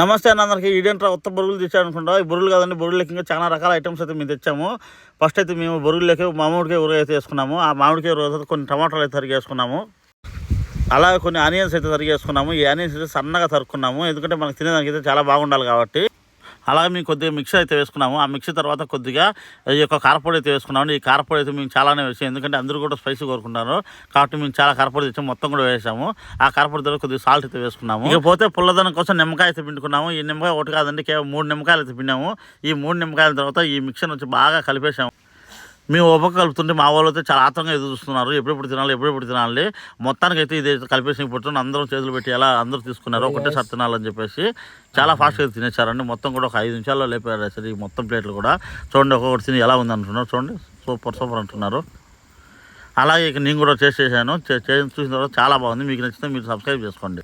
నమస్తే అన్న అందరికీ. ఈడేంట్రా కొత్త బొరుగులు తెచ్చారనుకుంటా. ఈ బొరుగులు కాదండి, బొరుగులకి ఇంకా చాలా రకాల ఐటమ్స్ అయితే మేము తెచ్చాము. ఫస్ట్ అయితే మేము బొరుగులకి మామిడికాయ ఊరగాయ అయితే వేసుకున్నాము. ఆ మామిడికాయ ఊరగాయ కొన్ని టమాటాలు అయితే తరిగేసుకున్నాము. అలాగే కొన్ని ఆనియన్స్ అయితే తరిగేసుకున్నాము. ఈ ఆనియన్స్ అయితే సన్నగా తరుక్కున్నాము, ఎందుకంటే మనకు తినేదానికి అయితే చాలా బాగుండాలి కాబట్టి. అలాగే మేము కొద్దిగా మిక్సీ అయితే వేసుకున్నాము. ఆ మిక్సీ తర్వాత కొద్దిగా ఈ యొక్క కారపొడి అయితే వేసుకున్నాము. ఈ కారపొడి అయితే మేము చాలానే వేసాము, ఎందుకంటే అందరూ కూడా స్పైసీ కోరుకుంటారు కాబట్టి మేము చాలా కారపొడి తెచ్చాము, మొత్తం కూడా వేసాము. ఆ కారపొడి ద్వారా కొద్దిగా సాల్ట్ అయితే వేసుకున్నాము. ఇకపోతే పుల్లదనం కోసం నిమ్మకాయ అయితే పిండుకున్నాము. ఈ నిమ్మకాయ ఒకటి కాదండి, కేవలం 3 నిమ్మకాయలు అయితే పిండాము. ఈ 3 నిమ్మకాయల తర్వాత ఈ మిక్సర్ వచ్చి బాగా కలిపేసాము. మేము ఒప్పక కలుపుతుంటే మా వాళ్ళు అయితే చాలా ఆత్రంగా ఎదురు చూస్తున్నారు, ఎప్పుడెప్పుడు తినాలి. మొత్తానికి అయితే ఇది కలిపేసి పుట్టుని అందరం చేతులు పెట్టి ఎలా అందరూ తీసుకున్నారు, ఒకటేసారి తినాలని చెప్పేసి చాలా ఫాస్ట్గా తినేశారండి. మొత్తం కూడా ఒక 5 నిమిషాల్లో లేపారు అసలు ఈ మొత్తం ప్లేట్లు కూడా. చూడండి, ఒక్కొక్కటి తిని ఎలా ఉంది అంటున్నారు, చూడండి సూపర్ అంటున్నారు. అలాగే ఇక నేను కూడా టేస్ట్ చేశాను, చూసిన తర్వాత చాలా బాగుంది. మీకు నచ్చితే మీరు సబ్స్క్రైబ్ చేసుకోండి.